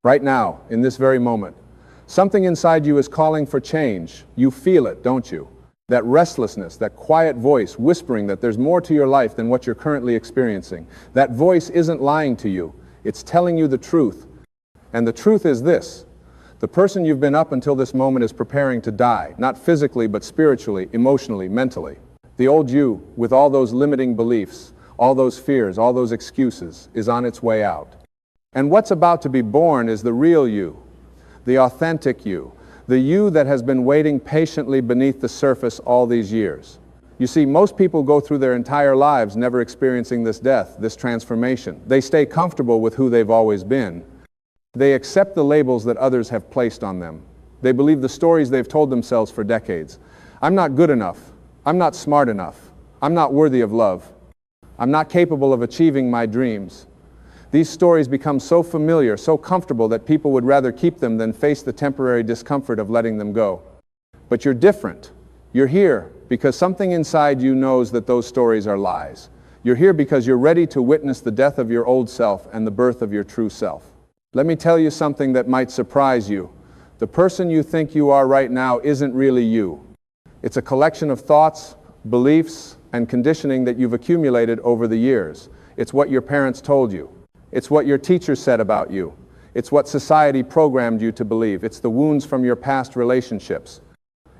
right now, in this very moment. Something inside you is calling for change. You feel it, don't you? That restlessness, that quiet voice whispering that there's more to your life than what you're currently experiencing. That voice isn't lying to you. It's telling you the truth. And the truth is this: the person you've been up until this moment is preparing to die, not physically, but spiritually, emotionally, mentally. The old you, with all those limiting beliefs, all those fears, all those excuses, is on its way out. And what's about to be born is the real you, the authentic you, the you that has been waiting patiently beneath the surface all these years. You see, most people go through their entire lives never experiencing this death, this transformation. They stay comfortable with who they've always been. They accept the labels that others have placed on them. They believe the stories they've told themselves for decades. I'm not good enough. I'm not smart enough. I'm not worthy of love. I'm not capable of achieving my dreams. These stories become so familiar, so comfortable that people would rather keep them than face the temporary discomfort of letting them go. But you're different. You're here because something inside you knows that those stories are lies. You're here because you're ready to witness the death of your old self and the birth of your true self. Let me tell you something that might surprise you. The person you think you are right now isn't really you. It's a collection of thoughts, beliefs, and conditioning that you've accumulated over the years. It's what your parents told you. It's what your teacher said about you. It's what society programmed you to believe. It's the wounds from your past relationships.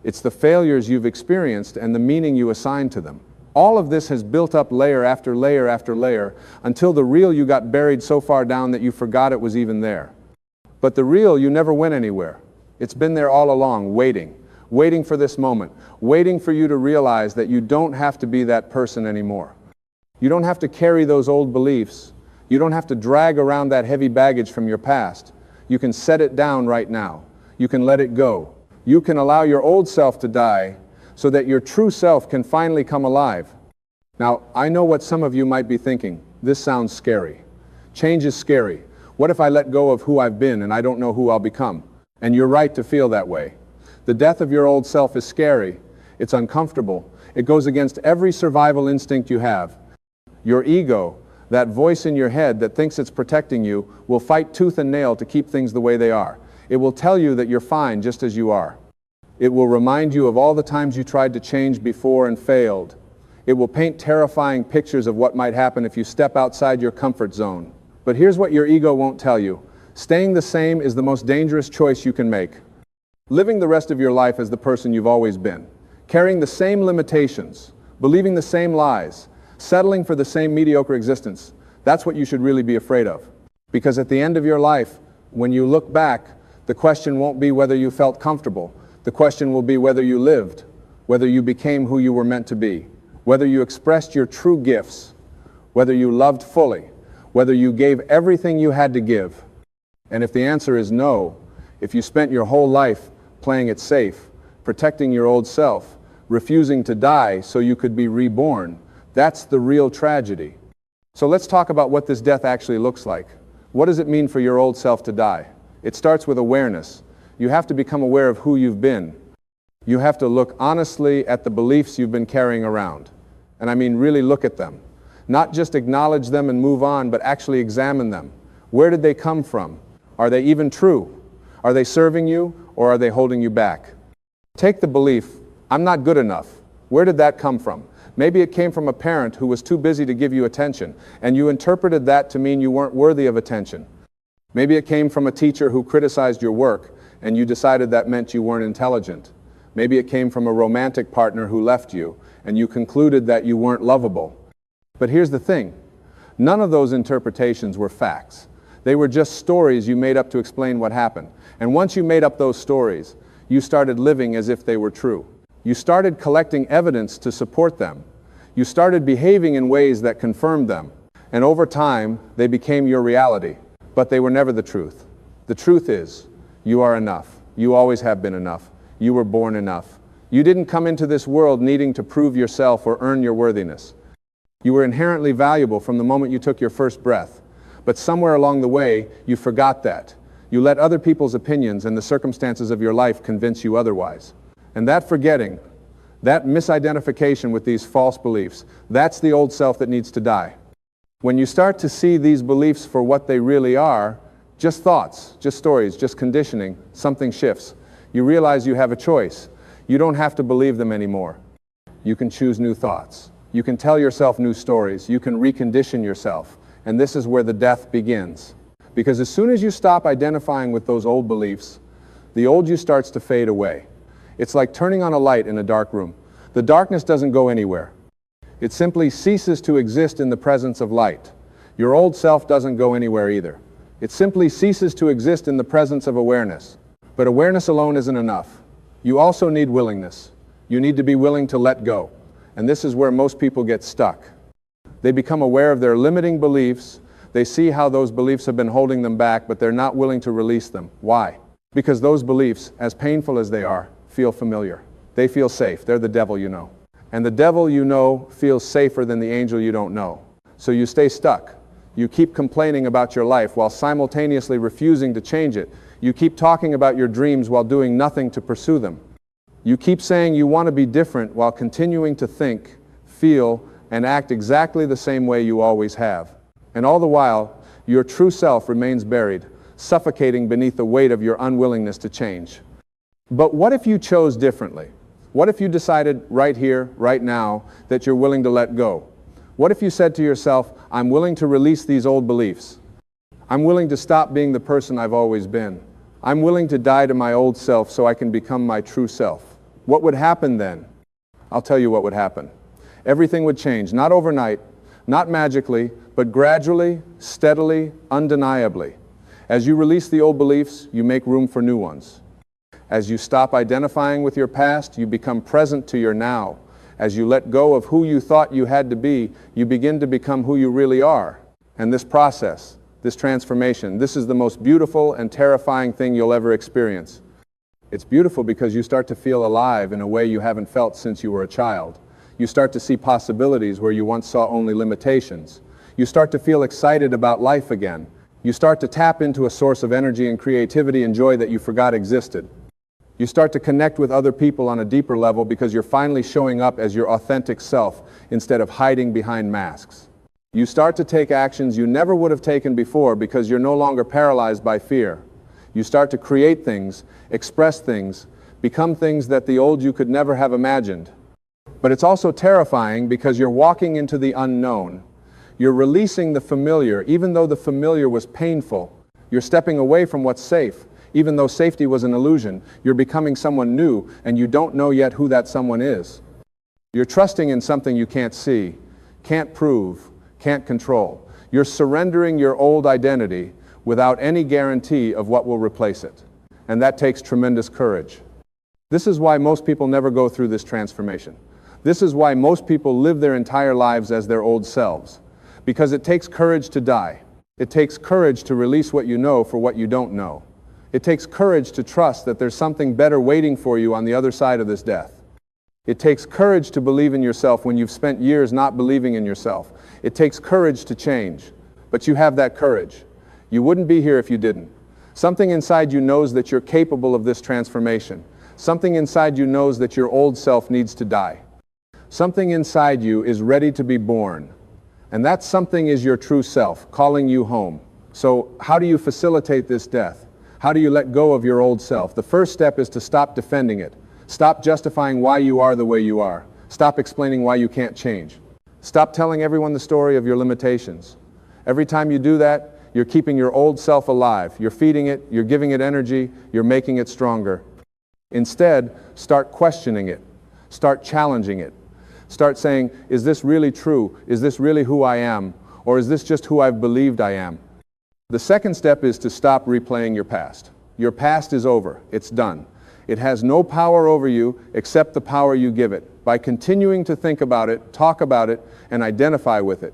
It's the failures you've experienced and the meaning you assigned to them. All of this has built up layer after layer after layer until the real you got buried so far down that you forgot it was even there. But the real you never went anywhere. It's been there all along, waiting for this moment, waiting for you to realize that you don't have to be that person anymore. You don't have to carry those old beliefs. You don't have to drag around that heavy baggage from your past. You can set it down right now. You can let it go. You can allow your old self to die so that your true self can finally come alive. Now, I know what some of you might be thinking. This sounds scary. Change is scary. What if I let go of who I've been and I don't know who I'll become? And you're right to feel that way. The death of your old self is scary. It's uncomfortable. It goes against every survival instinct you have. Your ego, that voice in your head that thinks it's protecting you, will fight tooth and nail to keep things the way they are. It will tell you that you're fine just as you are. It will remind you of all the times you tried to change before and failed. It will paint terrifying pictures of what might happen if you step outside your comfort zone. But here's what your ego won't tell you. Staying the same is the most dangerous choice you can make. Living the rest of your life as the person you've always been, carrying the same limitations, believing the same lies, settling for the same mediocre existence, that's what you should really be afraid of. Because at the end of your life, when you look back, the question won't be whether you felt comfortable. The question will be whether you lived, whether you became who you were meant to be, whether you expressed your true gifts, whether you loved fully, whether you gave everything you had to give. And if the answer is no, if you spent your whole life playing it safe, protecting your old self, refusing to die so you could be reborn, that's the real tragedy. So let's talk about what this death actually looks like. What does it mean for your old self to die? It starts with awareness. You have to become aware of who you've been. You have to look honestly at the beliefs you've been carrying around. And I mean really look at them. Not just acknowledge them and move on, but actually examine them. Where did they come from? Are they even true? Are they serving you or are they holding you back? Take the belief, I'm not good enough. Where did that come from? Maybe it came from a parent who was too busy to give you attention, and you interpreted that to mean you weren't worthy of attention. Maybe it came from a teacher who criticized your work, and you decided that meant you weren't intelligent. Maybe it came from a romantic partner who left you, and you concluded that you weren't lovable. But here's the thing. None of those interpretations were facts. They were just stories you made up to explain what happened. And once you made up those stories, you started living as if they were true. You started collecting evidence to support them. You started behaving in ways that confirmed them. And over time, they became your reality. But they were never the truth. The truth is, you are enough. You always have been enough. You were born enough. You didn't come into this world needing to prove yourself or earn your worthiness. You were inherently valuable from the moment you took your first breath. But somewhere along the way, you forgot that. You let other people's opinions and the circumstances of your life convince you otherwise. And that forgetting, that misidentification with these false beliefs, that's the old self that needs to die. When you start to see these beliefs for what they really are, Just thoughts, just stories, just conditioning, something shifts. You realize you have a choice. You don't have to believe them anymore. You can choose new thoughts. You can tell yourself new stories. You can recondition yourself. And this is where the death begins. Because as soon as you stop identifying with those old beliefs, the old you starts to fade away. It's like turning on a light in a dark room. The darkness doesn't go anywhere. It simply ceases to exist in the presence of light. Your old self doesn't go anywhere either. It simply ceases to exist in the presence of awareness. But awareness alone isn't enough. You also need willingness. You need to be willing to let go. And this is where most people get stuck. They become aware of their limiting beliefs. They see how those beliefs have been holding them back, but they're not willing to release them. Why? Because those beliefs, as painful as they are, feel familiar. They feel safe. They're the devil you know. And the devil you know feels safer than the angel you don't know. So you stay stuck. You keep complaining about your life while simultaneously refusing to change it. You keep talking about your dreams while doing nothing to pursue them. You keep saying you want to be different while continuing to think, feel, and act exactly the same way you always have. And all the while, your true self remains buried, suffocating beneath the weight of your unwillingness to change. But what if you chose differently? What if you decided right here, right now, that you're willing to let go? What if you said to yourself, I'm willing to release these old beliefs. I'm willing to stop being the person I've always been. I'm willing to die to my old self so I can become my true self. What would happen then? I'll tell you what would happen. Everything would change, not overnight, not magically, but gradually, steadily, undeniably. As you release the old beliefs, you make room for new ones. As you stop identifying with your past, you become present to your now. As you let go of who you thought you had to be, you begin to become who you really are. And this process, this transformation, this is the most beautiful and terrifying thing you'll ever experience. It's beautiful because you start to feel alive in a way you haven't felt since you were a child. You start to see possibilities where you once saw only limitations. You start to feel excited about life again. You start to tap into a source of energy and creativity and joy that you forgot existed. You start to connect with other people on a deeper level because you're finally showing up as your authentic self instead of hiding behind masks. You start to take actions you never would have taken before because you're no longer paralyzed by fear. You start to create things, express things, become things that the old you could never have imagined. But it's also terrifying because you're walking into the unknown. You're releasing the familiar, even though the familiar was painful. You're stepping away from what's safe. Even though safety was an illusion, you're becoming someone new, and you don't know yet who that someone is. You're trusting in something you can't see, can't prove, can't control. You're surrendering your old identity without any guarantee of what will replace it. And that takes tremendous courage. This is why most people never go through this transformation. This is why most people live their entire lives as their old selves. Because it takes courage to die. It takes courage to release what you know for what you don't know. It takes courage to trust that there's something better waiting for you on the other side of this death. It takes courage to believe in yourself when you've spent years not believing in yourself. It takes courage to change, but you have that courage. You wouldn't be here if you didn't. Something inside you knows that you're capable of this transformation. Something inside you knows that your old self needs to die. Something inside you is ready to be born. And that something is your true self, calling you home. So how do you facilitate this death? How do you let go of your old self? The first step is to stop defending it. Stop justifying why you are the way you are. Stop explaining why you can't change. Stop telling everyone the story of your limitations. Every time you do that, you're keeping your old self alive. You're feeding it, you're giving it energy, you're making it stronger. Instead, start questioning it. Start challenging it. Start saying, is this really true? Is this really who I am? Or is this just who I've believed I am? The second step is to stop replaying your past. Your past is over. It's done. It has no power over you except the power you give it by continuing to think about it, talk about it, and identify with it.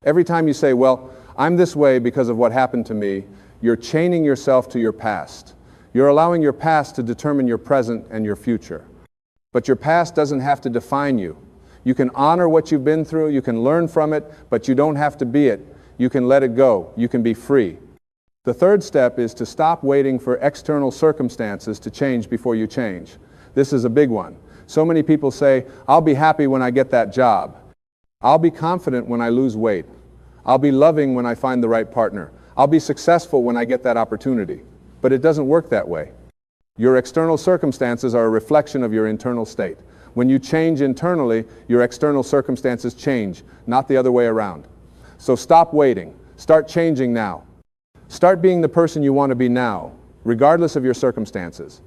Every time you say, well, I'm this way because of what happened to me, you're chaining yourself to your past. You're allowing your past to determine your present and your future. But your past doesn't have to define you. You can honor what you've been through, you can learn from it, but you don't have to be it. You can let it go. You can be free. The third step is to stop waiting for external circumstances to change before you change. This is a big one. So many people say, I'll be happy when I get that job. I'll be confident when I lose weight. I'll be loving when I find the right partner. I'll be successful when I get that opportunity. But it doesn't work that way. Your external circumstances are a reflection of your internal state. When you change internally, your external circumstances change, not the other way around. So stop waiting. Start changing now. Start being the person you want to be now, regardless of your circumstances.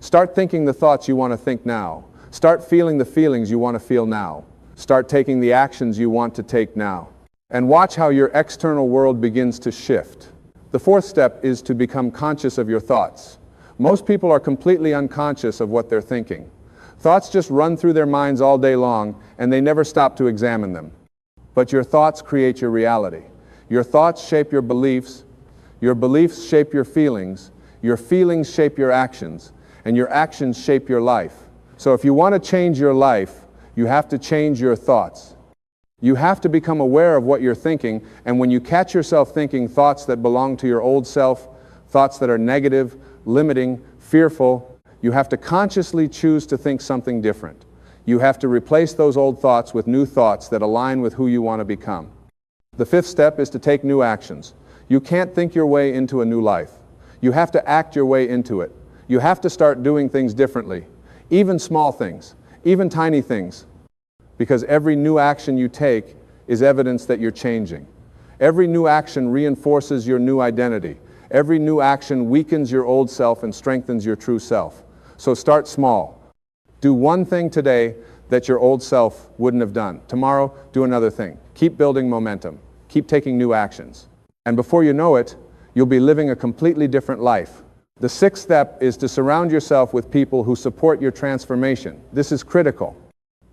Start thinking the thoughts you want to think now. Start feeling the feelings you want to feel now. Start taking the actions you want to take now. And watch how your external world begins to shift. The fourth step is to become conscious of your thoughts. Most people are completely unconscious of what they're thinking. Thoughts just run through their minds all day long, and they never stop to examine them. But your thoughts create your reality. Your thoughts shape your beliefs shape your feelings shape your actions, and your actions shape your life. So if you want to change your life, you have to change your thoughts. You have to become aware of what you're thinking, and when you catch yourself thinking thoughts that belong to your old self, thoughts that are negative, limiting, fearful, you have to consciously choose to think something different. You have to replace those old thoughts with new thoughts that align with who you want to become. The fifth step is to take new actions. You can't think your way into a new life. You have to act your way into it. You have to start doing things differently, even small things, even tiny things. Because every new action you take is evidence that you're changing. Every new action reinforces your new identity. Every new action weakens your old self and strengthens your true self. So start small. Do one thing today that your old self wouldn't have done. Tomorrow, do another thing. Keep building momentum. Keep taking new actions. And before you know it, you'll be living a completely different life. The sixth step is to surround yourself with people who support your transformation. This is critical.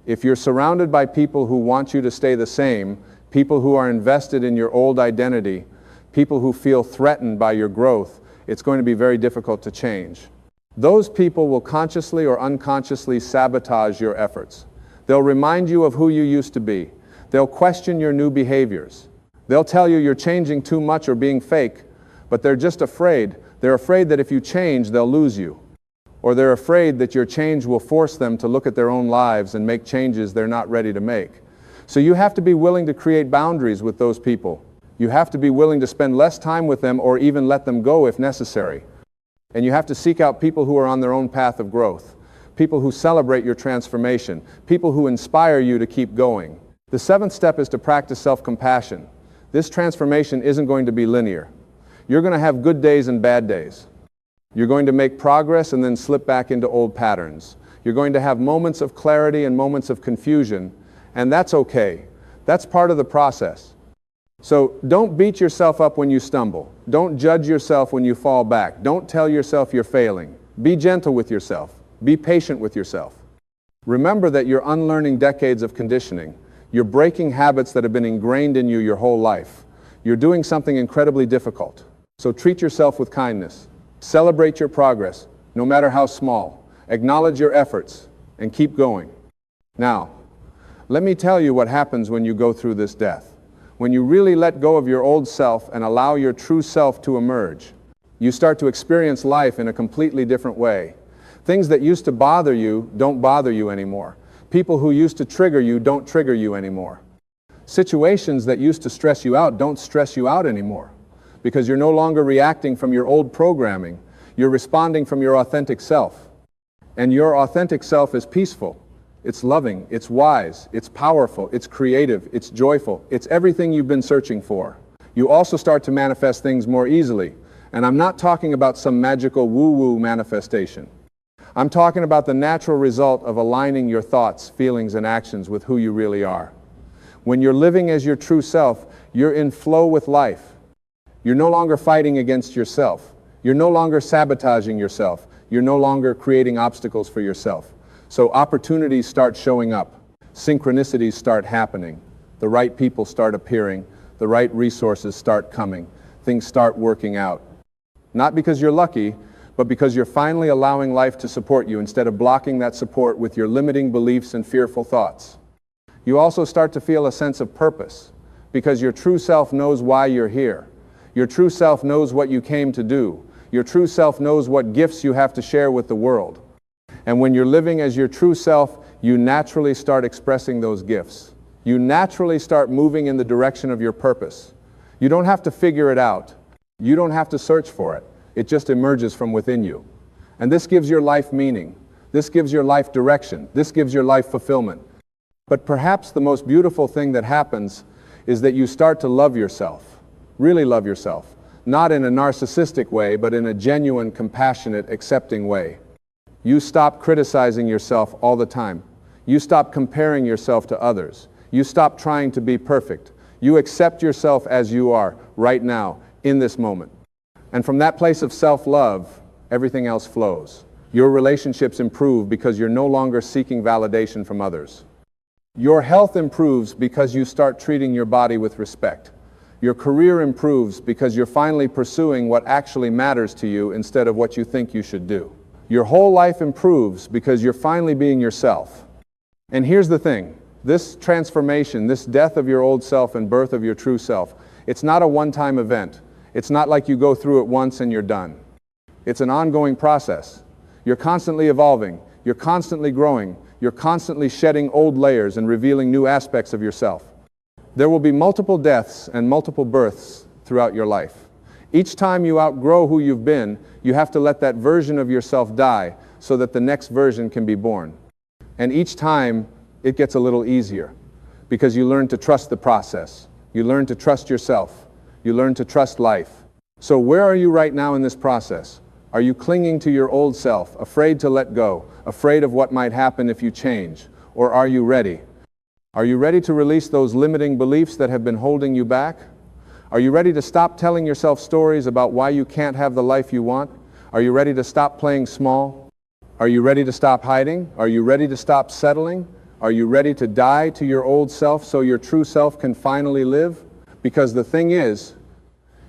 If you're surrounded by people who want you to stay the same, people who are invested in your old identity, people who feel threatened by your growth, it's going to be very difficult to change. Those people will consciously or unconsciously sabotage your efforts. They'll remind you of who you used to be. They'll question your new behaviors. They'll tell you you're changing too much or being fake, but they're just afraid. They're afraid that if you change, they'll lose you. Or they're afraid that your change will force them to look at their own lives and make changes they're not ready to make. So you have to be willing to create boundaries with those people. You have to be willing to spend less time with them or even let them go if necessary. And you have to seek out people who are on their own path of growth, people who celebrate your transformation, people who inspire you to keep going. The seventh step is to practice self-compassion. This transformation isn't going to be linear. You're going to have good days and bad days. You're going to make progress and then slip back into old patterns. You're going to have moments of clarity and moments of confusion, and that's okay. That's part of the process. So don't beat yourself up when you stumble. Don't judge yourself when you fall back. Don't tell yourself you're failing. Be gentle with yourself. Be patient with yourself. Remember that you're unlearning decades of conditioning. You're breaking habits that have been ingrained in you your whole life. You're doing something incredibly difficult. So treat yourself with kindness. Celebrate your progress, no matter how small. Acknowledge your efforts and keep going. Now, let me tell you what happens when you go through this death. When you really let go of your old self and allow your true self to emerge, you start to experience life in a completely different way. Things that used to bother you don't bother you anymore. People who used to trigger you don't trigger you anymore. Situations that used to stress you out don't stress you out anymore, because you're no longer reacting from your old programming. You're responding from your authentic self. And your authentic self is peaceful. It's loving, it's wise, it's powerful, it's creative, it's joyful. It's everything you've been searching for. You also start to manifest things more easily. And I'm not talking about some magical woo-woo manifestation. I'm talking about the natural result of aligning your thoughts, feelings, and actions with who you really are. When you're living as your true self, you're in flow with life. You're no longer fighting against yourself. You're no longer sabotaging yourself. You're no longer creating obstacles for yourself. So opportunities start showing up. Synchronicities start happening. The right people start appearing. The right resources start coming. Things start working out. Not because you're lucky, but because you're finally allowing life to support you instead of blocking that support with your limiting beliefs and fearful thoughts. You also start to feel a sense of purpose, because your true self knows why you're here. Your true self knows what you came to do. Your true self knows what gifts you have to share with the world. And when you're living as your true self, you naturally start expressing those gifts. You naturally start moving in the direction of your purpose. You don't have to figure it out. You don't have to search for it. It just emerges from within you. And this gives your life meaning. This gives your life direction. This gives your life fulfillment. But perhaps the most beautiful thing that happens is that you start to love yourself. Really love yourself. Not in a narcissistic way, but in a genuine, compassionate, accepting way. You stop criticizing yourself all the time. You stop comparing yourself to others. You stop trying to be perfect. You accept yourself as you are, right now, in this moment. And from that place of self-love, everything else flows. Your relationships improve because you're no longer seeking validation from others. Your health improves because you start treating your body with respect. Your career improves because you're finally pursuing what actually matters to you instead of what you think you should do. Your whole life improves because you're finally being yourself. And here's the thing, this transformation, this death of your old self and birth of your true self, it's not a one-time event. It's not like you go through it once and you're done. It's an ongoing process. You're constantly evolving. You're constantly growing. You're constantly shedding old layers and revealing new aspects of yourself. There will be multiple deaths and multiple births throughout your life. Each time you outgrow who you've been, you have to let that version of yourself die so that the next version can be born. And each time it gets a little easier because you learn to trust the process. You learn to trust yourself. You learn to trust life. So where are you right now in this process? Are you clinging to your old self, afraid to let go, afraid of what might happen if you change? Or are you ready? Are you ready to release those limiting beliefs that have been holding you back? Are you ready to stop telling yourself stories about why you can't have the life you want? Are you ready to stop playing small? Are you ready to stop hiding? Are you ready to stop settling? Are you ready to die to your old self so your true self can finally live? Because the thing is,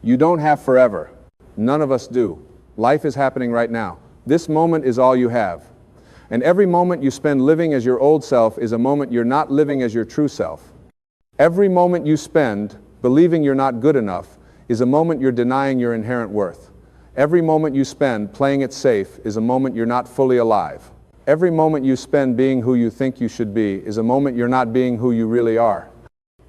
you don't have forever. None of us do. Life is happening right now. This moment is all you have. And every moment you spend living as your old self is a moment you're not living as your true self. Every moment you spend believing you're not good enough is a moment you're denying your inherent worth. Every moment you spend playing it safe is a moment you're not fully alive. Every moment you spend being who you think you should be is a moment you're not being who you really are.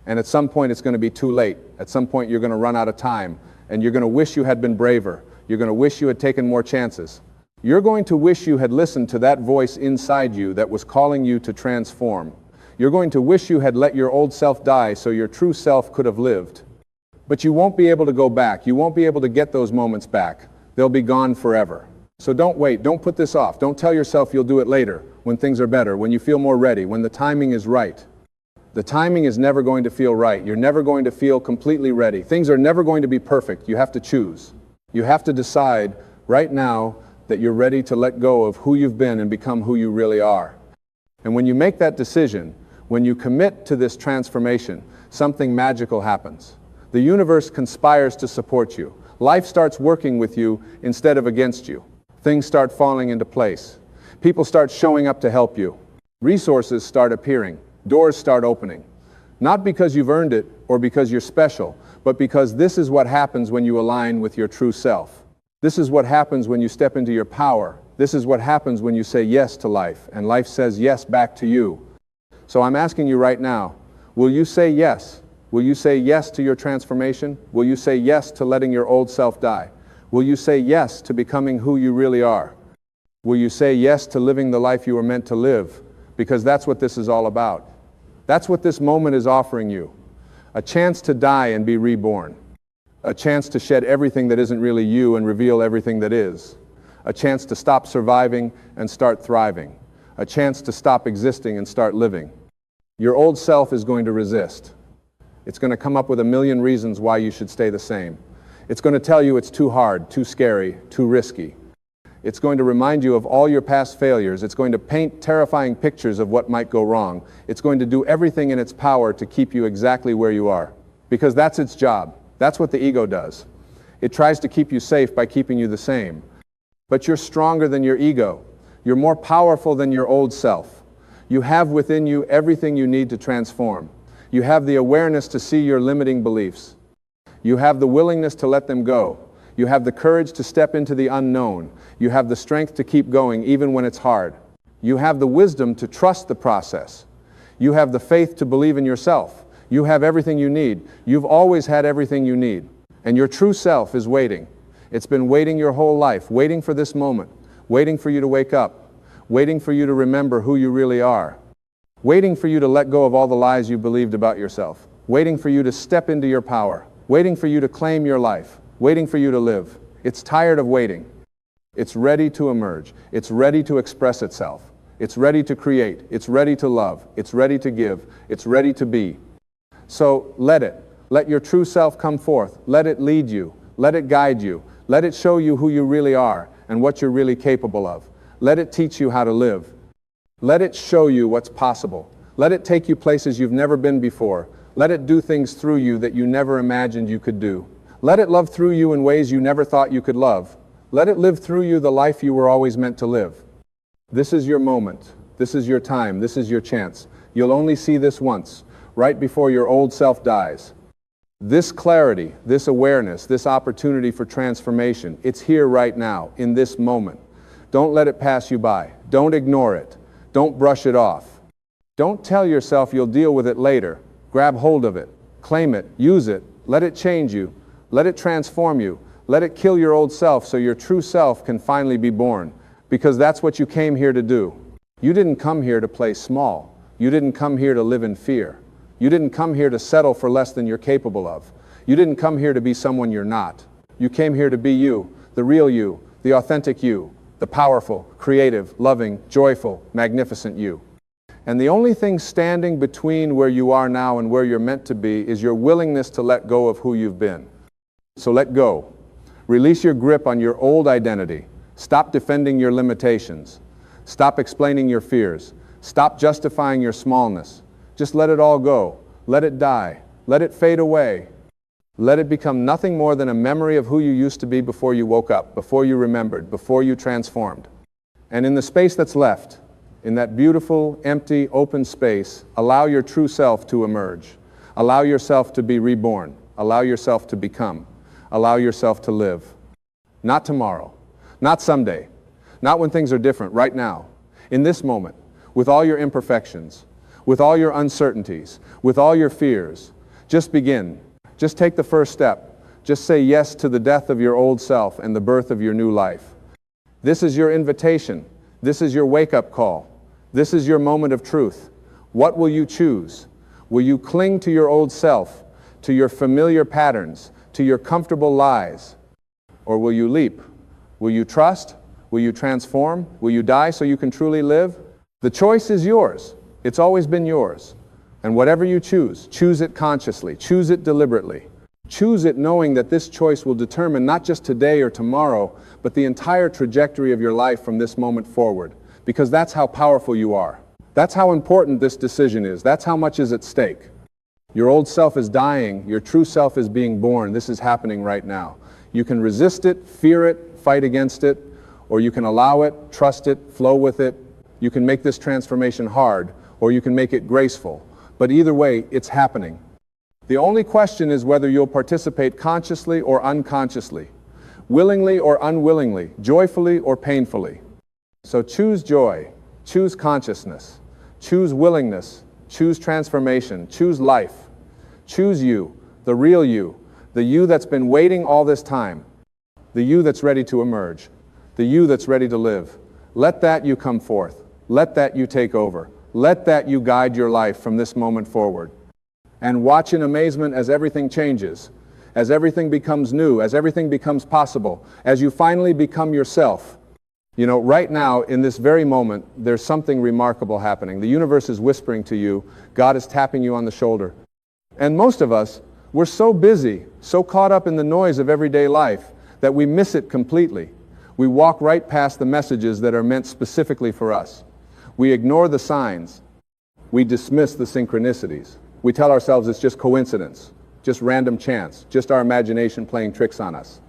And at some point it's going to be too late. At some point you're going to run out of time, and you're going to wish you had been braver. You're going to wish you had taken more chances. You're going to wish you had listened to that voice inside you that was calling you to transform. You're going to wish you had let your old self die so your true self could have lived. But you won't be able to go back. You won't be able to get those moments back. They'll be gone forever. So don't wait. Don't put this off. Don't tell yourself you'll do it later, when things are better, when you feel more ready, when the timing is right. The timing is never going to feel right. You're never going to feel completely ready. Things are never going to be perfect. You have to choose. You have to decide right now that you're ready to let go of who you've been and become who you really are. And when you make that decision, when you commit to this transformation, something magical happens. The universe conspires to support you. Life starts working with you instead of against you. Things start falling into place. People start showing up to help you. Resources start appearing. Doors start opening. Not because you've earned it or because you're special, but because this is what happens when you align with your true self. This is what happens when you step into your power. This is what happens when you say yes to life, and life says yes back to you. So I'm asking you right now, will you say yes? Will you say yes to your transformation? Will you say yes to letting your old self die? Will you say yes to becoming who you really are? Will you say yes to living the life you were meant to live? Because that's what this is all about. That's what this moment is offering you. A chance to die and be reborn. A chance to shed everything that isn't really you and reveal everything that is. A chance to stop surviving and start thriving. A chance to stop existing and start living. Your old self is going to resist. It's going to come up with a million reasons why you should stay the same. It's going to tell you it's too hard, too scary, too risky. It's going to remind you of all your past failures. It's going to paint terrifying pictures of what might go wrong. It's going to do everything in its power to keep you exactly where you are. Because that's its job. That's what the ego does. It tries to keep you safe by keeping you the same. But you're stronger than your ego. You're more powerful than your old self. You have within you everything you need to transform. You have the awareness to see your limiting beliefs. You have the willingness to let them go. You have the courage to step into the unknown. You have the strength to keep going even when it's hard. You have the wisdom to trust the process. You have the faith to believe in yourself. You have everything you need. You've always had everything you need. And your true self is waiting. It's been waiting your whole life, waiting for this moment, waiting for you to wake up, waiting for you to remember who you really are, waiting for you to let go of all the lies you believed about yourself, waiting for you to step into your power, waiting for you to claim your life, waiting for you to live. It's tired of waiting. It's ready to emerge. It's ready to express itself. It's ready to create. It's ready to love. It's ready to give. It's ready to be. So let it. Let your true self come forth. Let it lead you. Let it guide you. Let it show you who you really are and what you're really capable of. Let it teach you how to live. Let it show you what's possible. Let it take you places you've never been before. Let it do things through you that you never imagined you could do. Let it love through you in ways you never thought you could love. Let it live through you the life you were always meant to live. This is your moment. This is your time. This is your chance. You'll only see this once, right before your old self dies. This clarity, this awareness, this opportunity for transformation, it's here right now, in this moment. Don't let it pass you by. Don't ignore it. Don't brush it off. Don't tell yourself you'll deal with it later. Grab hold of it. Claim it. Use it. Let it change you. Let it transform you. Let it kill your old self so your true self can finally be born. Because that's what you came here to do. You didn't come here to play small. You didn't come here to live in fear. You didn't come here to settle for less than you're capable of. You didn't come here to be someone you're not. You came here to be you, the real you, the authentic you, the powerful, creative, loving, joyful, magnificent you. And the only thing standing between where you are now and where you're meant to be is your willingness to let go of who you've been. So let go. Release your grip on your old identity. Stop defending your limitations. Stop explaining your fears. Stop justifying your smallness. Just let it all go. Let it die. Let it fade away. Let it become nothing more than a memory of who you used to be before you woke up, before you remembered, before you transformed. And in the space that's left, in that beautiful, empty, open space, allow your true self to emerge. Allow yourself to be reborn. Allow yourself to become. Allow yourself to live. Not tomorrow. Not someday. Not when things are different. Right now. In this moment. With all your imperfections. With all your uncertainties. With all your fears. Just begin. Just take the first step. Just say yes to the death of your old self and the birth of your new life. This is your invitation. This is your wake-up call. This is your moment of truth. What will you choose? Will you cling to your old self, to your familiar patterns, to your comfortable lies? Or will you leap? Will you trust? Will you transform? Will you die so you can truly live? The choice is yours. It's always been yours. And whatever you choose, choose it consciously. Choose it deliberately. Choose it knowing that this choice will determine not just today or tomorrow, but the entire trajectory of your life from this moment forward. Because that's how powerful you are. That's how important this decision is. That's how much is at stake. Your old self is dying. Your true self is being born. This is happening right now. You can resist it, fear it, fight against it, or you can allow it, trust it, flow with it. You can make this transformation hard, or you can make it graceful. But either way, it's happening. The only question is whether you'll participate consciously or unconsciously, willingly or unwillingly, joyfully or painfully. So choose joy, choose consciousness, choose willingness, choose transformation, choose life. Choose you, the real you, the you that's been waiting all this time, the you that's ready to emerge, the you that's ready to live. Let that you come forth. Let that you take over. Let that you guide your life from this moment forward. And watch in amazement as everything changes, as everything becomes new, as everything becomes possible, as you finally become yourself. You know, right now, in this very moment, there's something remarkable happening. The universe is whispering to you. God is tapping you on the shoulder. And most of us, we're so busy, so caught up in the noise of everyday life, that we miss it completely. We walk right past the messages that are meant specifically for us. We ignore the signs. We dismiss the synchronicities. We tell ourselves it's just coincidence, just random chance, just our imagination playing tricks on us.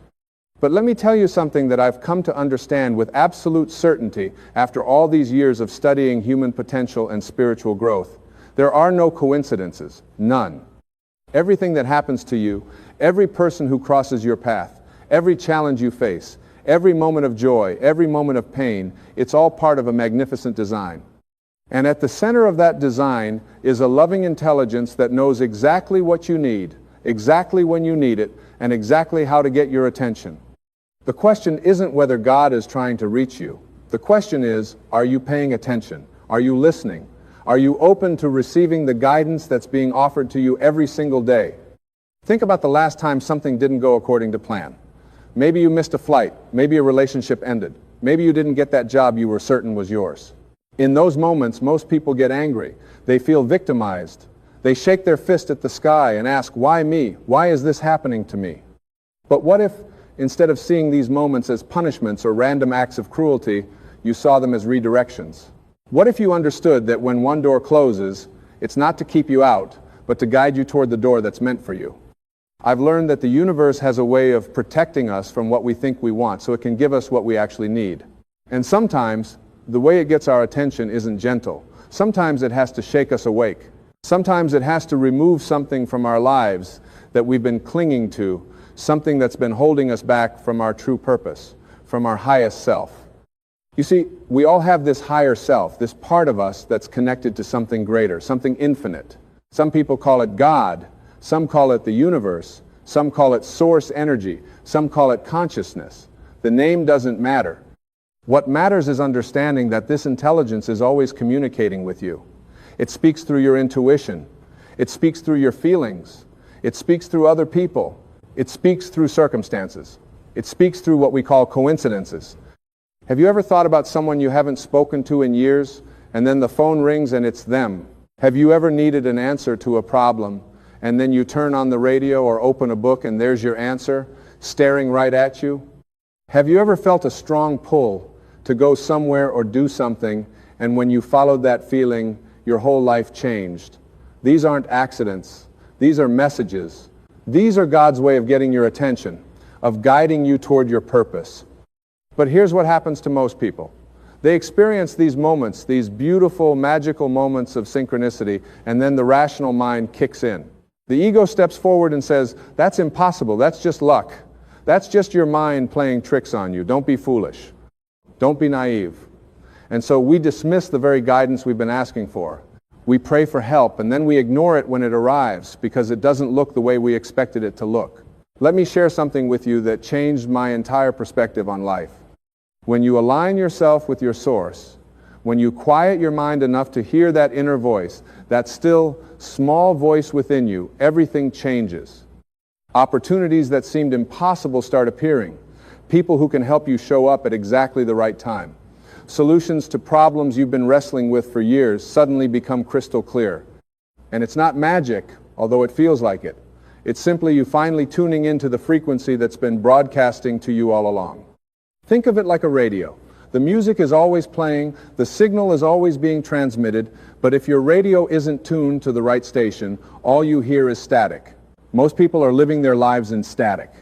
But let me tell you something that I've come to understand with absolute certainty after all these years of studying human potential and spiritual growth. There are no coincidences, none. Everything that happens to you, every person who crosses your path, every challenge you face, every moment of joy, every moment of pain, it's all part of a magnificent design. And at the center of that design is a loving intelligence that knows exactly what you need, exactly when you need it, and exactly how to get your attention. The question isn't whether God is trying to reach you. The question is, are you paying attention? Are you listening? Are you open to receiving the guidance that's being offered to you every single day? Think about the last time something didn't go according to plan. Maybe you missed a flight. Maybe a relationship ended. Maybe you didn't get that job you were certain was yours. In those moments, most people get angry. They feel victimized. They shake their fist at the sky and ask, why me? Why is this happening to me? But what if, instead of seeing these moments as punishments or random acts of cruelty, you saw them as redirections? What if you understood that when one door closes, it's not to keep you out, but to guide you toward the door that's meant for you? I've learned that the universe has a way of protecting us from what we think we want, so it can give us what we actually need. And sometimes, the way it gets our attention isn't gentle. Sometimes it has to shake us awake. Sometimes it has to remove something from our lives that we've been clinging to, something that's been holding us back from our true purpose, from our highest self. You see, we all have this higher self, this part of us that's connected to something greater, something infinite. Some people call it God. Some call it the universe. Some call it source energy. Some call it consciousness. The name doesn't matter. What matters is understanding that this intelligence is always communicating with you. It speaks through your intuition. It speaks through your feelings. It speaks through other people. It speaks through circumstances. It speaks through what we call coincidences. Have you ever thought about someone you haven't spoken to in years, and then the phone rings and it's them? Have you ever needed an answer to a problem, and then you turn on the radio or open a book and there's your answer, staring right at you? Have you ever felt a strong pull to go somewhere or do something, and when you followed that feeling, your whole life changed? These aren't accidents. These are messages. These are God's way of getting your attention, of guiding you toward your purpose. But here's what happens to most people. They experience these moments, these beautiful, magical moments of synchronicity, and then the rational mind kicks in. The ego steps forward and says, that's impossible, that's just luck. That's just your mind playing tricks on you. Don't be foolish. Don't be naive. And so we dismiss the very guidance we've been asking for. We pray for help, and then we ignore it when it arrives because it doesn't look the way we expected it to look. Let me share something with you that changed my entire perspective on life. When you align yourself with your source, when you quiet your mind enough to hear that inner voice, that still, small voice within you, everything changes. Opportunities that seemed impossible start appearing. People who can help you show up at exactly the right time. Solutions to problems you've been wrestling with for years suddenly become crystal clear. And it's not magic, although it feels like it. It's simply you finally tuning into the frequency that's been broadcasting to you all along. Think of it like a radio. The music is always playing, the signal is always being transmitted, but if your radio isn't tuned to the right station, all you hear is static. Most people are living their lives in static.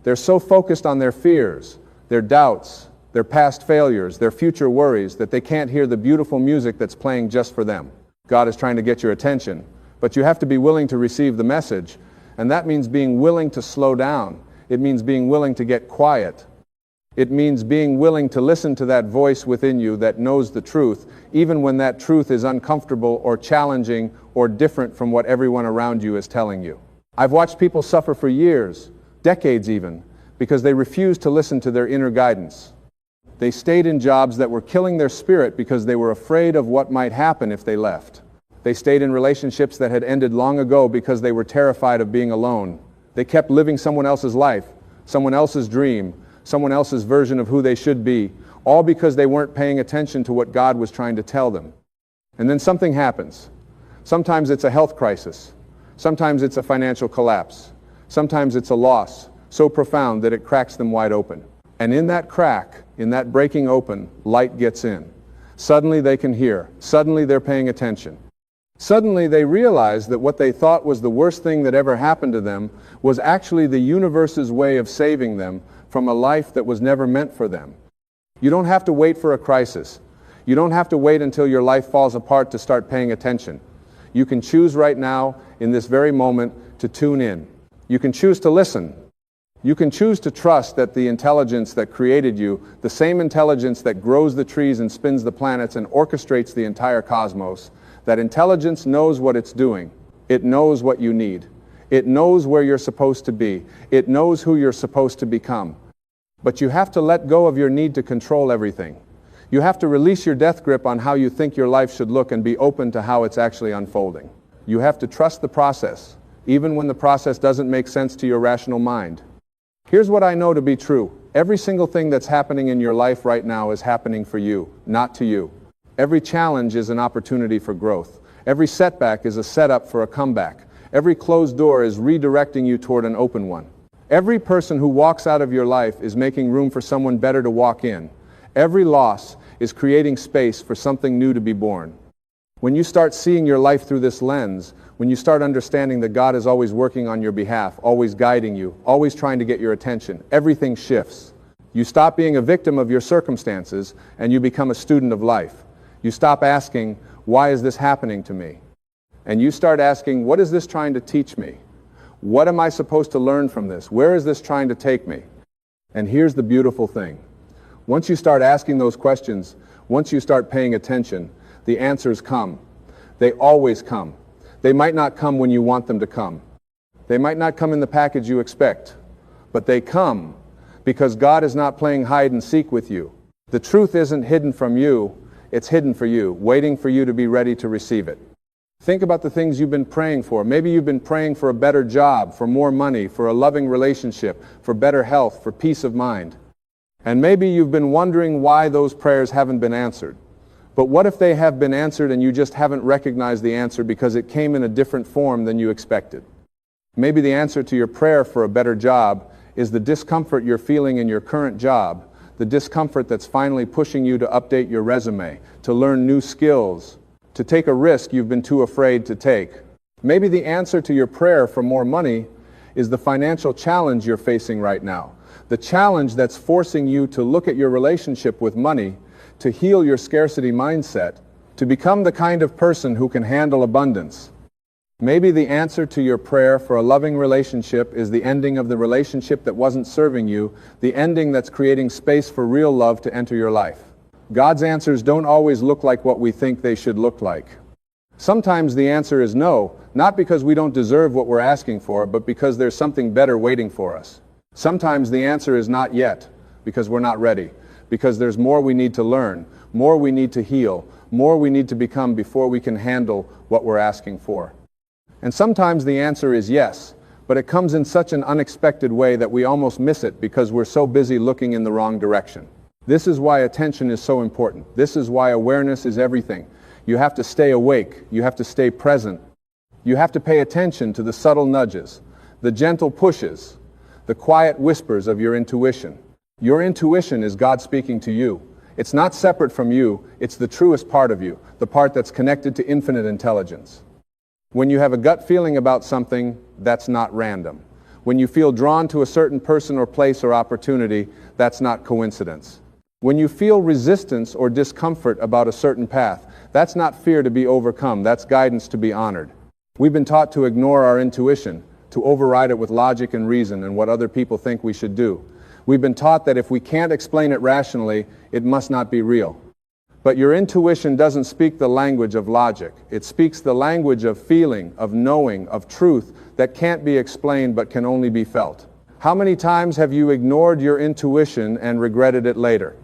They're so focused on their fears, their doubts, their past failures, their future worries, that they can't hear the beautiful music that's playing just for them. God is trying to get your attention, but you have to be willing to receive the message, and that means being willing to slow down. It means being willing to get quiet. It means being willing to listen to that voice within you that knows the truth, even when that truth is uncomfortable or challenging or different from what everyone around you is telling you. I've watched people suffer for years, decades even, because they refused to listen to their inner guidance. They stayed in jobs that were killing their spirit because they were afraid of what might happen if they left. They stayed in relationships that had ended long ago because they were terrified of being alone. They kept living someone else's life, someone else's dream, someone else's version of who they should be, all because they weren't paying attention to what God was trying to tell them. And then something happens. Sometimes it's a health crisis. Sometimes it's a financial collapse. Sometimes it's a loss so profound that it cracks them wide open. And in that crack, in that breaking open, light gets in. Suddenly they can hear. Suddenly they're paying attention. Suddenly they realize that what they thought was the worst thing that ever happened to them was actually the universe's way of saving them from a life that was never meant for them. You don't have to wait for a crisis. You don't have to wait until your life falls apart to start paying attention. You can choose right now, in this very moment, to tune in. You can choose to listen. You can choose to trust that the intelligence that created you, the same intelligence that grows the trees and spins the planets and orchestrates the entire cosmos, that intelligence knows what it's doing. It knows what you need. It knows where you're supposed to be. It knows who you're supposed to become. But you have to let go of your need to control everything. You have to release your death grip on how you think your life should look and be open to how it's actually unfolding. You have to trust the process, even when the process doesn't make sense to your rational mind. Here's what I know to be true. Every single thing that's happening in your life right now is happening for you, not to you. Every challenge is an opportunity for growth. Every setback is a setup for a comeback. Every closed door is redirecting you toward an open one. Every person who walks out of your life is making room for someone better to walk in. Every loss is creating space for something new to be born. When you start seeing your life through this lens, when you start understanding that God is always working on your behalf, always guiding you, always trying to get your attention, everything shifts. You stop being a victim of your circumstances and you become a student of life. You stop asking, why is this happening to me? And you start asking, what is this trying to teach me? What am I supposed to learn from this? Where is this trying to take me? And here's the beautiful thing. Once you start asking those questions, once you start paying attention, the answers come. They always come. They might not come when you want them to come. They might not come in the package you expect, but they come because God is not playing hide and seek with you. The truth isn't hidden from you, it's hidden for you, waiting for you to be ready to receive it. Think about the things you've been praying for. Maybe you've been praying for a better job, for more money, for a loving relationship, for better health, for peace of mind. And maybe you've been wondering why those prayers haven't been answered. But what if they have been answered and you just haven't recognized the answer because it came in a different form than you expected? Maybe the answer to your prayer for a better job is the discomfort you're feeling in your current job, the discomfort that's finally pushing you to update your resume, to learn new skills, to take a risk you've been too afraid to take. Maybe the answer to your prayer for more money is the financial challenge you're facing right now. The challenge that's forcing you to look at your relationship with money, to heal your scarcity mindset, to become the kind of person who can handle abundance. Maybe the answer to your prayer for a loving relationship is the ending of the relationship that wasn't serving you, the ending that's creating space for real love to enter your life. God's answers don't always look like what we think they should look like. Sometimes the answer is no, not because we don't deserve what we're asking for, but because there's something better waiting for us. Sometimes the answer is not yet, because we're not ready, because there's more we need to learn, more we need to heal, more we need to become before we can handle what we're asking for. And sometimes the answer is yes, but it comes in such an unexpected way that we almost miss it because we're so busy looking in the wrong direction. This is why attention is so important. This is why awareness is everything. You have to stay awake. You have to stay present. You have to pay attention to the subtle nudges, the gentle pushes, the quiet whispers of your intuition. Your intuition is God speaking to you. It's not separate from you. It's the truest part of you, the part that's connected to infinite intelligence. When you have a gut feeling about something, that's not random. When you feel drawn to a certain person or place or opportunity, that's not coincidence. When you feel resistance or discomfort about a certain path, that's not fear to be overcome, that's guidance to be honored. We've been taught to ignore our intuition, to override it with logic and reason and what other people think we should do. We've been taught that if we can't explain it rationally, it must not be real. But your intuition doesn't speak the language of logic. It speaks the language of feeling, of knowing, of truth that can't be explained but can only be felt. How many times have you ignored your intuition and regretted it later?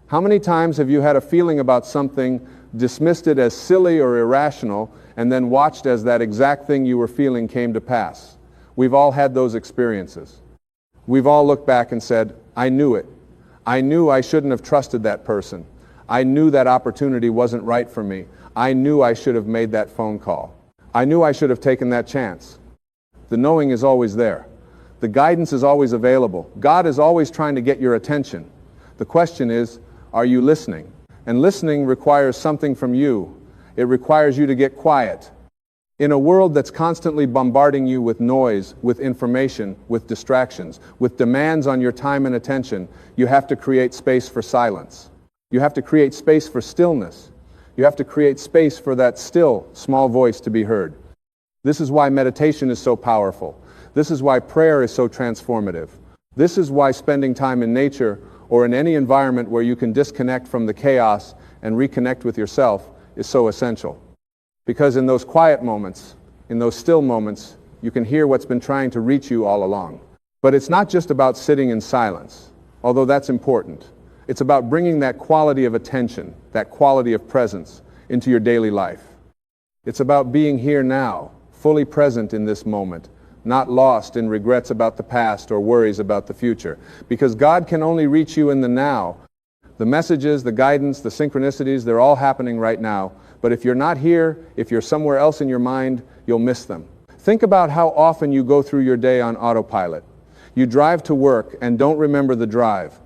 How many times have you had a feeling about something, dismissed it as silly or irrational, and then watched as that exact thing you were feeling came to pass? We've all had those experiences. We've all looked back and said, I knew it. I knew I shouldn't have trusted that person. I knew that opportunity wasn't right for me. I knew I should have made that phone call. I knew I should have taken that chance. The knowing is always there. The guidance is always available. God is always trying to get your attention. The question is, are you listening? And listening requires something from you. It requires you to get quiet. In a world that's constantly bombarding you with noise, with information, with distractions, with demands on your time and attention, you have to create space for silence. You have to create space for stillness. You have to create space for that still, small voice to be heard. This is why meditation is so powerful. This is why prayer is so transformative. This is why spending time in nature or in any environment where you can disconnect from the chaos and reconnect with yourself is so essential. Because in those quiet moments, in those still moments, You can hear what's been trying to reach you all along. But it's not just about sitting in silence, although that's important. It's about bringing that quality of attention, that quality of presence into your daily life. It's about being here now, fully present in this moment, not lost in regrets about the past or worries about the future. Because God can only reach you in the now. The messages, the guidance, the synchronicities, they're all happening right now. But if you're not here, if you're somewhere else in your mind, you'll miss them. Think about how often you go through your day on autopilot. You drive to work and don't remember the drive.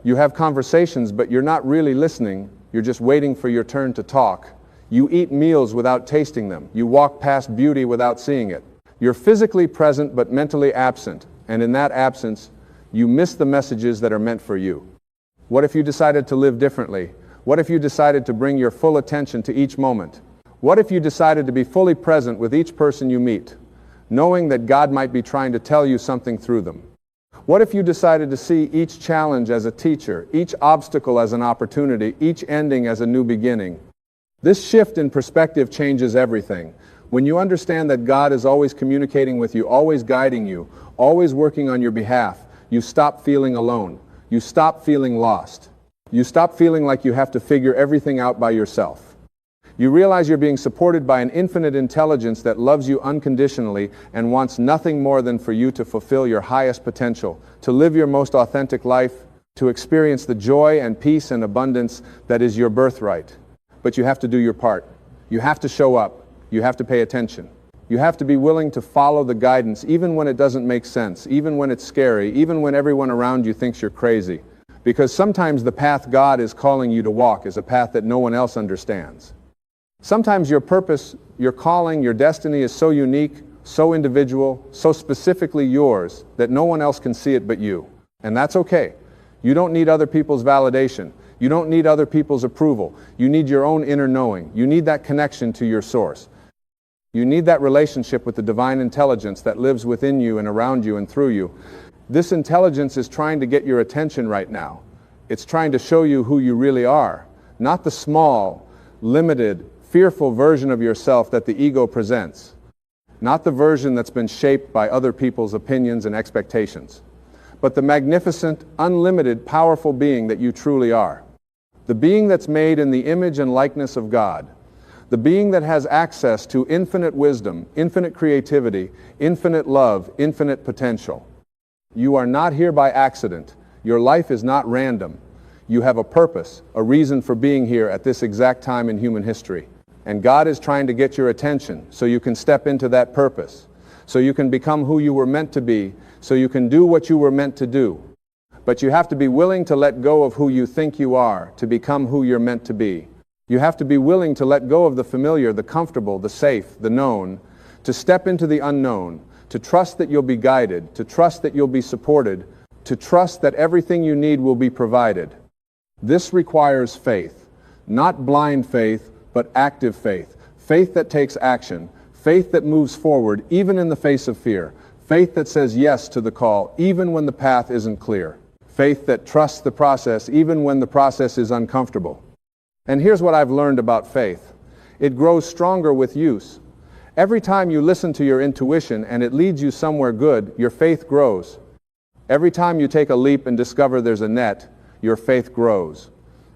You have conversations, but you're not really listening. You're just waiting for your turn to talk. You eat meals without tasting them. You walk past beauty without seeing it. You're physically present but mentally absent, and in that absence, you miss the messages that are meant for you. What if you decided to live differently? What if you decided to bring your full attention to each moment? What if you decided to be fully present with each person you meet, knowing that God might be trying to tell you something through them? What if you decided to see each challenge as a teacher, each obstacle as an opportunity, each ending as a new beginning? This shift in perspective changes everything. When you understand that God is always communicating with you, always guiding you, always working on your behalf, you stop feeling alone. You stop feeling lost. You stop feeling like you have to figure everything out by yourself. You realize you're being supported by an infinite intelligence that loves you unconditionally and wants nothing more than for you to fulfill your highest potential, to live your most authentic life, to experience the joy and peace and abundance that is your birthright. But you have to do your part. You have to show up. You have to pay attention. You have to be willing to follow the guidance even when it doesn't make sense, even when it's scary, even when everyone around you thinks you're crazy. Because sometimes the path God is calling you to walk is a path that no one else understands. Sometimes your purpose, your calling, your destiny is so unique, so individual, so specifically yours that no one else can see it but you. And that's okay. You don't need other people's validation. You don't need other people's approval. You need your own inner knowing. You need that connection to your source. You need that relationship with the divine intelligence that lives within you and around you and through you. This intelligence is trying to get your attention right now. It's trying to show you who you really are, not the small, limited, fearful version of yourself that the ego presents, not the version that's been shaped by other people's opinions and expectations, but the magnificent, unlimited, powerful being that you truly are. The being that's made in the image and likeness of God. The being that has access to infinite wisdom, infinite creativity, infinite love, infinite potential. You are not here by accident. Your life is not random. You have a purpose, a reason for being here at this exact time in human history. And God is trying to get your attention so you can step into that purpose, so you can become who you were meant to be, so you can do what you were meant to do. But you have to be willing to let go of who you think you are to become who you're meant to be. You have to be willing to let go of the familiar, the comfortable, the safe, the known, to step into the unknown, to trust that you'll be guided, to trust that you'll be supported, to trust that everything you need will be provided. This requires faith, not blind faith, but active faith, faith that takes action, faith that moves forward even in the face of fear, faith that says yes to the call even when the path isn't clear, faith that trusts the process even when the process is uncomfortable. And here's what I've learned about faith. It grows stronger with use. Every time you listen to your intuition and it leads you somewhere good, your faith grows. Every time you take a leap and discover there's a net, your faith grows.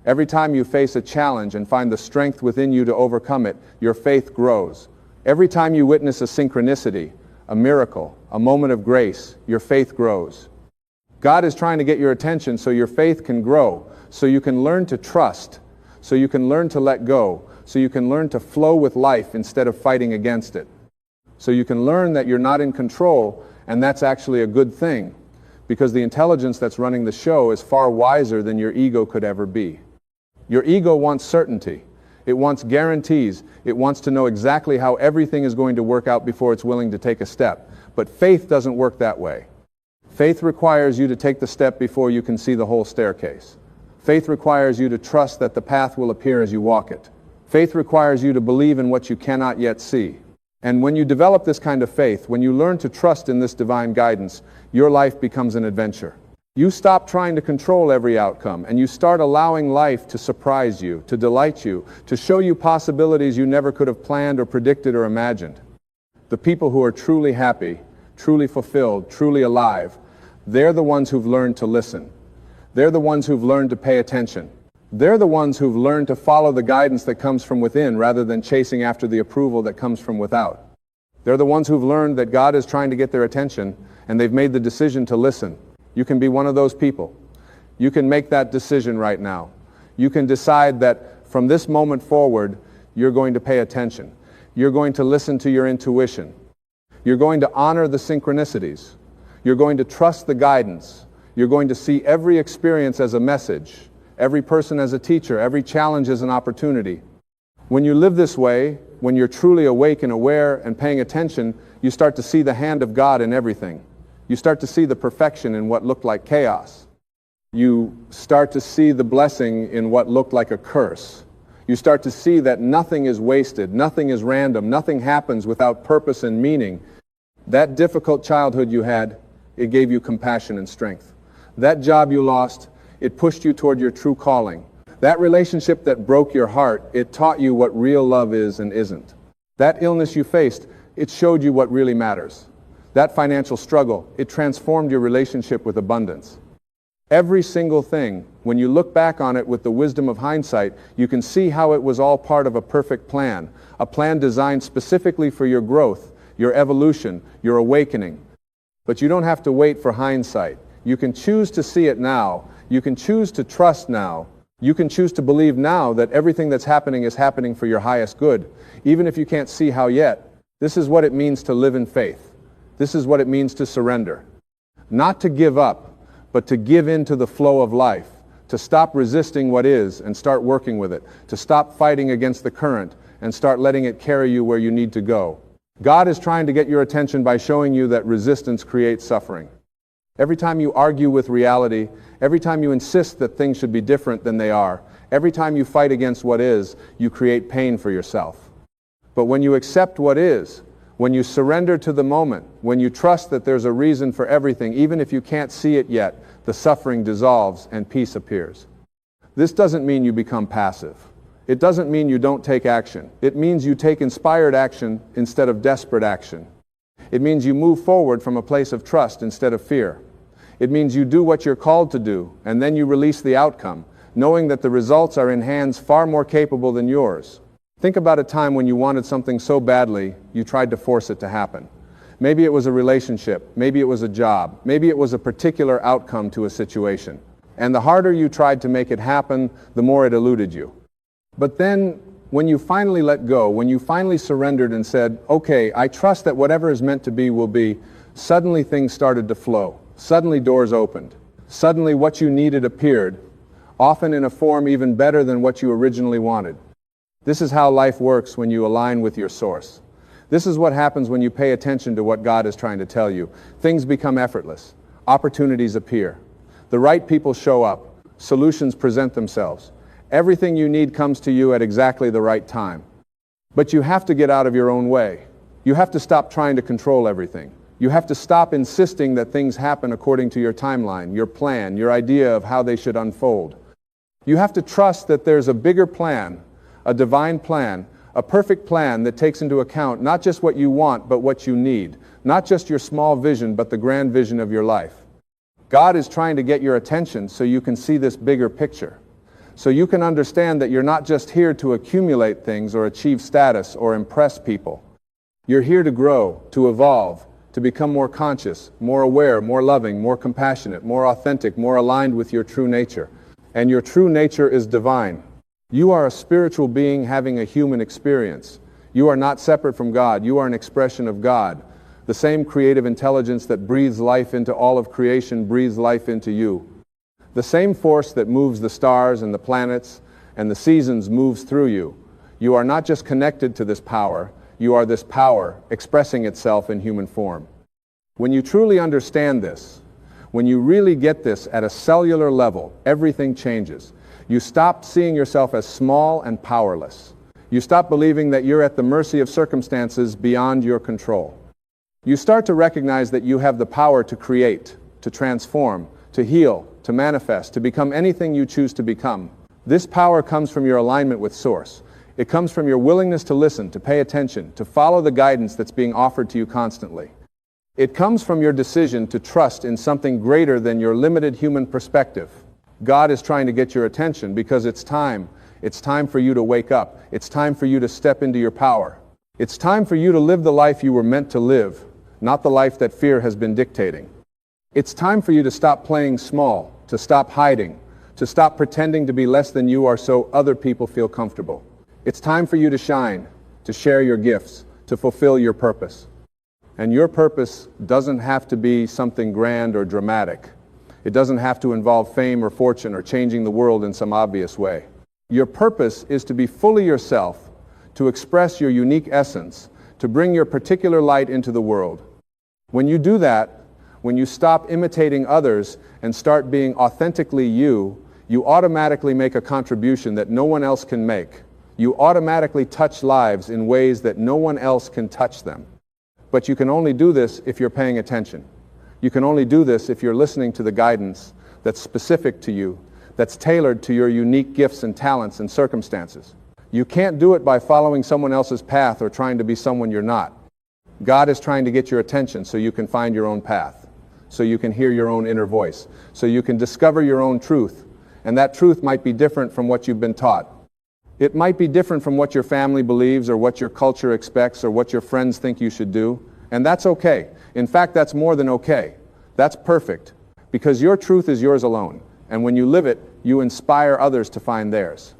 Every time you face a challenge and find the strength within you to overcome it, your faith grows. Every time you witness a synchronicity, a miracle, a moment of grace, your faith grows. God is trying to get your attention so your faith can grow, so you can learn to trust, so you can learn to let go, so you can learn to flow with life instead of fighting against it. So you can learn that you're not in control, and that's actually a good thing, because the intelligence that's running the show is far wiser than your ego could ever be. Your ego wants certainty. It wants guarantees. It wants to know exactly how everything is going to work out before it's willing to take a step. But faith doesn't work that way. Faith requires you to take the step before you can see the whole staircase. Faith requires you to trust that the path will appear as you walk it. Faith requires you to believe in what you cannot yet see. And when you develop this kind of faith, when you learn to trust in this divine guidance, your life becomes an adventure. You stop trying to control every outcome, and you start allowing life to surprise you, to delight you, to show you possibilities you never could have planned or predicted or imagined. The people who are truly happy, truly fulfilled, truly alive, they're the ones who've learned to listen. They're the ones who've learned to pay attention. They're the ones who've learned to follow the guidance that comes from within rather than chasing after the approval that comes from without. They're the ones who've learned that God is trying to get their attention, and they've made the decision to listen. You can be one of those people. You can make that decision right now. You can decide that from this moment forward, you're going to pay attention. You're going to listen to your intuition. You're going to honor the synchronicities. You're going to trust the guidance. You're going to see every experience as a message, every person as a teacher, every challenge as an opportunity. When you live this way, when you're truly awake and aware and paying attention, you start to see the hand of God in everything. You start to see the perfection in what looked like chaos. You start to see the blessing in what looked like a curse. You start to see that nothing is wasted, nothing is random, nothing happens without purpose and meaning. That difficult childhood you had, it gave you compassion and strength. That job you lost, it pushed you toward your true calling. That relationship that broke your heart, it taught you what real love is and isn't. That illness you faced, it showed you what really matters. That financial struggle, it transformed your relationship with abundance. Every single thing, when you look back on it with the wisdom of hindsight, you can see how it was all part of a perfect plan, a plan designed specifically for your growth, your evolution, your awakening. But you don't have to wait for hindsight. You can choose to see it now. You can choose to trust now. You can choose to believe now that everything that's happening is happening for your highest good, even if you can't see how yet. This is what it means to live in faith. This is what it means to surrender. Not to give up, but to give in to the flow of life, to stop resisting what is and start working with it, to stop fighting against the current and start letting it carry you where you need to go. God is trying to get your attention by showing you that resistance creates suffering. Every time you argue with reality, every time you insist that things should be different than they are, every time you fight against what is, you create pain for yourself. But when you accept what is, when you surrender to the moment, when you trust that there's a reason for everything, even if you can't see it yet, the suffering dissolves and peace appears. This doesn't mean you become passive. It doesn't mean you don't take action. It means you take inspired action instead of desperate action. It means you move forward from a place of trust instead of fear. It means you do what you're called to do, and then you release the outcome, knowing that the results are in hands far more capable than yours. Think about a time when you wanted something so badly, you tried to force it to happen. Maybe it was a relationship, maybe it was a job, maybe it was a particular outcome to a situation. And the harder you tried to make it happen, the more it eluded you. But then, when you finally let go, when you finally surrendered and said, okay, I trust that whatever is meant to be will be, suddenly things started to flow. Suddenly doors opened. Suddenly what you needed appeared, often in a form even better than what you originally wanted. This is how life works when you align with your source. This is what happens when you pay attention to what God is trying to tell you. Things become effortless. Opportunities appear. The right people show up. Solutions present themselves. Everything you need comes to you at exactly the right time. But you have to get out of your own way. You have to stop trying to control everything. You have to stop insisting that things happen according to your timeline, your plan, your idea of how they should unfold. You have to trust that there's a bigger plan, a divine plan, a perfect plan that takes into account not just what you want, but what you need. Not just your small vision, but the grand vision of your life. God is trying to get your attention so you can see this bigger picture. So you can understand that you're not just here to accumulate things or achieve status or impress people. You're here to grow, to evolve, to become more conscious, more aware, more loving, more compassionate, more authentic, more aligned with your true nature. And your true nature is divine. You are a spiritual being having a human experience. You are not separate from God. You are an expression of God. The same creative intelligence that breathes life into all of creation breathes life into you. The same force that moves the stars and the planets and the seasons moves through you. You are not just connected to this power. You are this power expressing itself in human form. When you truly understand this, when you really get this at a cellular level, everything changes. You stop seeing yourself as small and powerless. You stop believing that you're at the mercy of circumstances beyond your control. You start to recognize that you have the power to create, to transform, to heal, to manifest, to become anything you choose to become. This power comes from your alignment with Source. It comes from your willingness to listen, to pay attention, to follow the guidance that's being offered to you constantly. It comes from your decision to trust in something greater than your limited human perspective. God is trying to get your attention because it's time. It's time for you to wake up. It's time for you to step into your power. It's time for you to live the life you were meant to live, not the life that fear has been dictating. It's time for you to stop playing small, to stop hiding, to stop pretending to be less than you are so other people feel comfortable. It's time for you to shine, to share your gifts, to fulfill your purpose. And your purpose doesn't have to be something grand or dramatic. It doesn't have to involve fame or fortune or changing the world in some obvious way. Your purpose is to be fully yourself, to express your unique essence, to bring your particular light into the world. When you do that, when you stop imitating others and start being authentically you, you automatically make a contribution that no one else can make. You automatically touch lives in ways that no one else can touch them. But you can only do this if you're paying attention. You can only do this if you're listening to the guidance that's specific to you, that's tailored to your unique gifts and talents and circumstances. You can't do it by following someone else's path or trying to be someone you're not. God is trying to get your attention so you can find your own path, so you can hear your own inner voice, so you can discover your own truth. And that truth might be different from what you've been taught. It might be different from what your family believes or what your culture expects or what your friends think you should do. And that's okay. In fact, that's more than okay. That's perfect. Because your truth is yours alone. And when you live it, you inspire others to find theirs.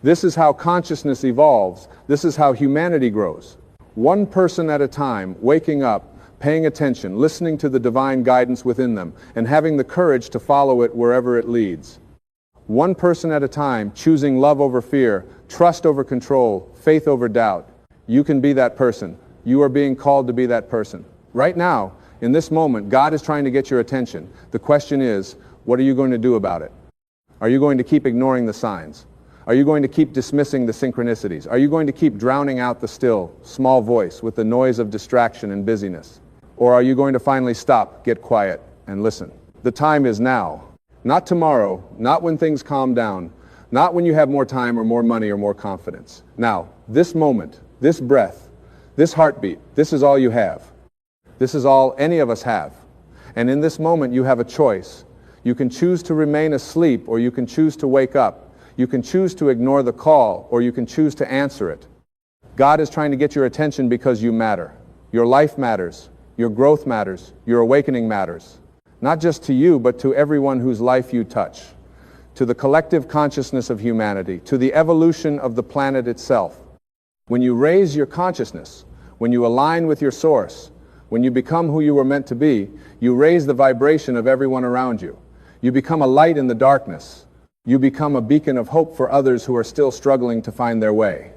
This is how consciousness evolves. This is how humanity grows. One person at a time, waking up, paying attention, listening to the divine guidance within them, and having the courage to follow it wherever it leads. One person at a time, choosing love over fear, trust over control, faith over doubt. You can be that person. You are being called to be that person. Right now, in this moment, God is trying to get your attention. The question is, what are you going to do about it? Are you going to keep ignoring the signs? Are you going to keep dismissing the synchronicities? Are you going to keep drowning out the still, small voice with the noise of distraction and busyness? Or are you going to finally stop, get quiet, and listen? The time is now. Not tomorrow, not when things calm down, not when you have more time or more money or more confidence. Now, this moment, this breath, this heartbeat, this is all you have. This is all any of us have. And in this moment, you have a choice. You can choose to remain asleep, or you can choose to wake up. You can choose to ignore the call, or you can choose to answer it. God is trying to get your attention because you matter. Your life matters. Your growth matters. Your awakening matters. Not just to you, but to everyone whose life you touch. To the collective consciousness of humanity. To the evolution of the planet itself. When you raise your consciousness, when you align with your source, when you become who you were meant to be, you raise the vibration of everyone around you. You become a light in the darkness. You become a beacon of hope for others who are still struggling to find their way.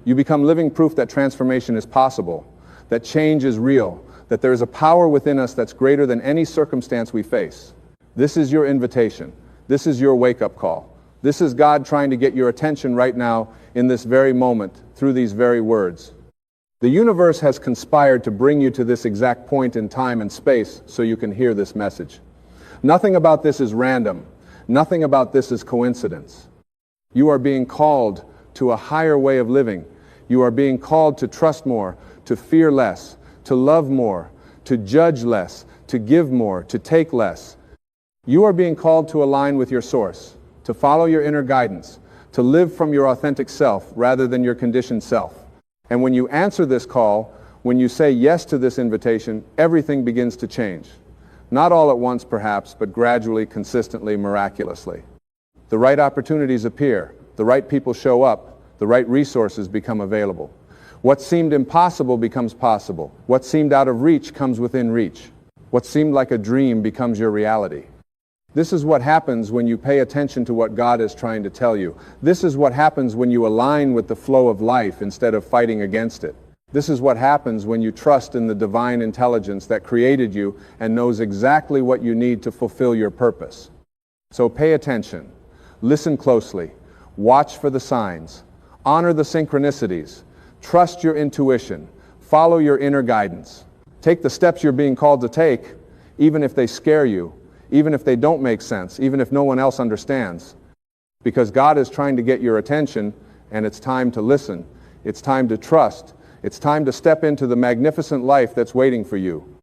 You become living proof that transformation is possible, that change is real, that there is a power within us that's greater than any circumstance we face. This is your invitation. This is your wake-up call. This is God trying to get your attention right now in this very moment through these very words. The universe has conspired to bring you to this exact point in time and space so you can hear this message. Nothing about this is random. Nothing about this is coincidence. You are being called to a higher way of living. You are being called to trust more, to fear less, to love more, to judge less, to give more, to take less. You are being called to align with your source, to follow your inner guidance, to live from your authentic self rather than your conditioned self. And when you answer this call, when you say yes to this invitation, everything begins to change. Not all at once, perhaps, but gradually, consistently, miraculously. The right opportunities appear, the right people show up, the right resources become available. What seemed impossible becomes possible. What seemed out of reach comes within reach. What seemed like a dream becomes your reality. This is what happens when you pay attention to what God is trying to tell you. This is what happens when you align with the flow of life instead of fighting against it. This is what happens when you trust in the divine intelligence that created you and knows exactly what you need to fulfill your purpose. So pay attention, listen closely, watch for the signs, honor the synchronicities, trust your intuition, follow your inner guidance. Take the steps you're being called to take, even if they scare you, even if they don't make sense, even if no one else understands. Because God is trying to get your attention, And it's time to listen. It's time to trust. It's time to step into the magnificent life that's waiting for you.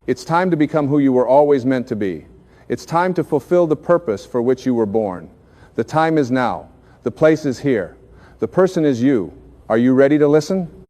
It's time to become who you were always meant to be. It's time to fulfill the purpose for which you were born. The time is now. The place is here. The person is you. Are you ready to listen?